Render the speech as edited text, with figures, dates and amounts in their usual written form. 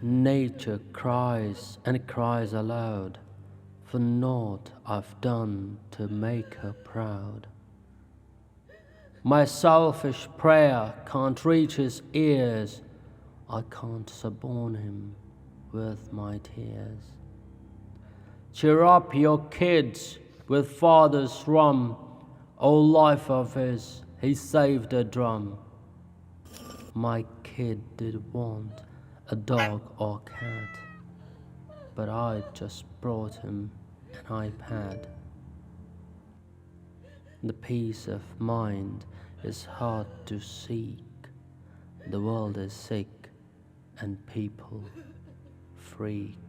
Nature cries and cries aloud for naught I've done to make her proud. My selfish prayer can't reach his ears, I can't suborn him with my tears. Cheer up your kids with father's rum, O life of his, he saved a drum. My kid did want a dog or cat, but I just brought him an iPad. The peace of mind is hard to seek. The world is sick and people freak.